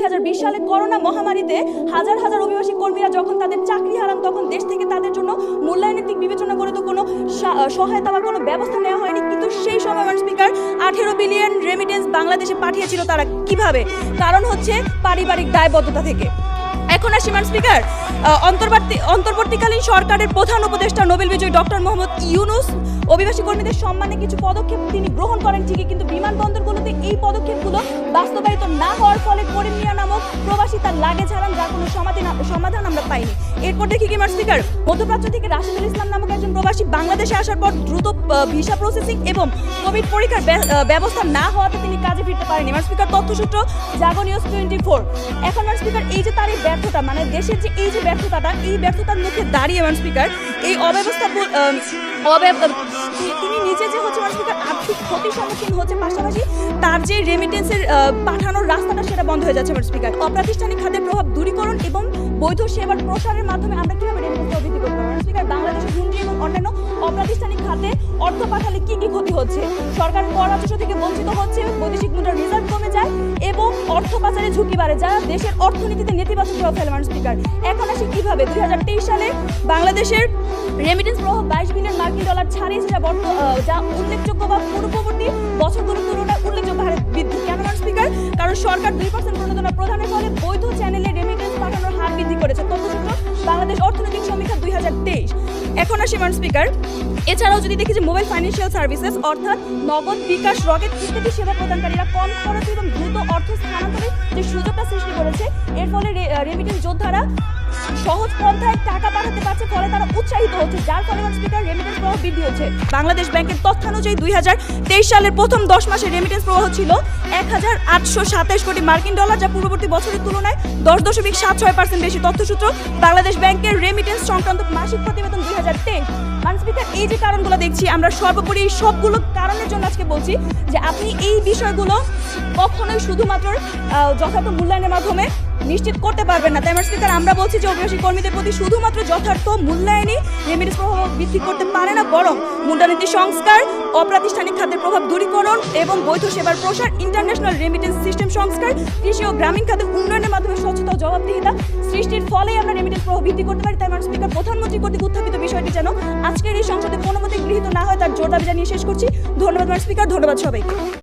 2020 সালে করোনা মহামারীতে হাজার হাজার অভিবাসী কর্মীরা যখন তাদের চাকরি হারান, তখন দেশ থেকে তাদের জন্য মূল্যায়নের দিক বিবেচনা করে তো কোনো সহায়তা বা কোনো ব্যবস্থা নেওয়া হয়নি। কিন্তু সেই সময় স্পিকার 18 বিলিয়ন রেমিটেন্স বাংলাদেশে পাঠিয়েছিল। তারা কিভাবে? কারণ হচ্ছে পারিবারিক দায়বদ্ধতা থেকে। এখন আসি স্পিকার, অন্তর্বর্তীকালীন সরকারের প্রধান উপদেষ্টা নোবেল বিজয়ী ডক্টর মোহাম্মদ ইউনূস অভিবাসী কর্মীদের সম্মানে কিছু পদক্ষেপ তিনি গ্রহণ করেন ঠিকই, কিন্তু বিমানবন্দরগুলোতে এই পদক্ষেপগুলো বাস্তবায়িত না হওয়ার ফলে করিম মিয়া নামক প্রবাসী তার লাগেজ হারান, যার কোনো সমাধান আমরা পাইনি। এরপর দেখি কি স্পিকার, মধ্যপ্রাচ্য থেকে রাশিদুল ইসলাম নামক একজন প্রবাসী বাংলাদেশে আসার পর দ্রুত ভিসা প্রসেসিং এবং কোভিড পরীক্ষার ব্যবস্থা না হওয়াতে তিনি কাজে ফিরতে পারেনি। স্পিকার, তথ্যসূত্র জাগো নিউজ 24। এখন স্পিকার, এই যে তার এই ব্যর্থতা, মানে দেশের যে এই যে ব্যর্থতাটা, এই ব্যর্থতার মুখে দাঁড়িয়ে স্পিকার এই অব্যবস্থা তিনি নিজে যে হচ্ছে স্পিকার আর্থিক ক্ষতির সম্মুখীন হচ্ছে, পাশাপাশি তার যে রেমিটেন্সের পাঠানোর রাস্তাটা সেটা বন্ধ হয়ে যাচ্ছে। স্পিকার, অপ্রাতিষ্ঠানিক খাতের প্রভাব দূরীকরণ এবং বৈধ সেবার প্রসারের মাধ্যমে আমরা কিভাবে রেমিটেন্স বৃদ্ধি করতে পারবো? স্পিকার, বাংলাদেশের হুন্ডি এবং অন্যান্য অপ্রাতিষ্ঠানিক খাতে অর্থ পাঠালে কি কি ক্ষতি হচ্ছে? সরকার কর রাজস্ব থেকে বঞ্চিত হচ্ছে, বৈদেশিক মুদ্রার রিজার্ভ কমে যায় এবং অর্থ পাচারের ঝুঁকি বাড়ে, যা দেশের অর্থনীতিতে নেতিবাচক প্রভাব ফেলে। স্পিকার, এখন আসি কিভাবে 2023 সালে বাংলাদেশের রেমিটেন্স প্রভাব 22 বিলিয়ন মার্কিন ডলার ছাড়িয়েছে, যা উল্লেখযোগ্য বা পূর্ববর্তী বছরগুলোর তুলনায় উল্লেখযোগ্য হারে বৃদ্ধি। কেন স্পিকার? কারণ সরকার 2% প্রণোদনা প্রদানের ফলে বৈধ চ্যানেলে রেমিটেন্স পাঠানোর হার বৃদ্ধি করেছে। তথ্যসূত্র বাংলাদেশ অর্থনৈতিক সমীক্ষা 2023। এখন আসি স্পিকার, এছাড়াও যদি দেখি যে মোবাইল ফাইন্যান্সিয়াল সার্ভিসেস অর্থাৎ নগদ, বিকাশ, রকেট ইত্যাদি সেবা প্রদানকারীরা কম খরচে এবং দ্রুত অর্থ স্থানান্তরের যে সুযোগটা সৃষ্টি করেছে, এর ফলে রেমিটেন্স যোদ্ধারা সহজ পন্থায় টাকা পাঠাতে পারছে, ফলে তারা উৎসাহিত হচ্ছে, যার ফলে স্পিকার রেমিটেন্স প্রবাহ বৃদ্ধি হচ্ছে। বাংলাদেশ ব্যাংকের তথ্যানুযায়ী 2023 সালের প্রথম 10 মাসে রেমিটেন্স প্রবাহ ছিল 1827 কোটি মার্কিন ডলার, যা পূর্ববর্তী বছরের তুলনায় 10.76% বেশি। তথ্যসূত্র বাংলাদেশ ব্যাংকের রেমিটেন্স সংক্রান্ত মাসিক প্রতিবেদন 2023। স্পিকার, এই যে কারণগুলো দেখছি আমরা, সর্বোপরি এই সবগুলো কারণের জন্য আজকে বলছি যে আপনি এই বিষয়গুলো কখনোই শুধুমাত্র যথার্থ মূল্যায়নের মাধ্যমে নিশ্চিত করতে পারবেন না। তাই স্পিকার, আমরা বলছি যে অভিবাসী কর্মীদের প্রতি শুধুমাত্র যথার্থ মূল্যায়নই রেমিটেন্স প্রভাব বৃদ্ধি করতে পারে না, বরং মুদ্রানীতি সংস্কার, অপ্রাতিষ্ঠানিক খাতের প্রভাব দূরীকরণ এবং বৈধ সেবার প্রসার, ইন্টারন্যাশনাল রেমিটেন্স সিস্টেম সংস্কার, কৃষি ও গ্রামীণ খাতে উন্নয়নের মাধ্যমে স্বচ্ছতা ও জবাবদিহিতা সৃষ্টির ফলেই আমরা রেমিটেন্স প্রভাব বৃদ্ধি করতে পারি। তাই স্পিকার, প্রধানমন্ত্রী কর্তৃক উত্থাপিত বিষয়টি যেন আজকের এই সংসদে কোনো মতে গৃহীত না হয়, তার জোর দাবি জানিয়ে শেষ করছি। ধন্যবাদ স্পিকার, ধন্যবাদ সবাইকে।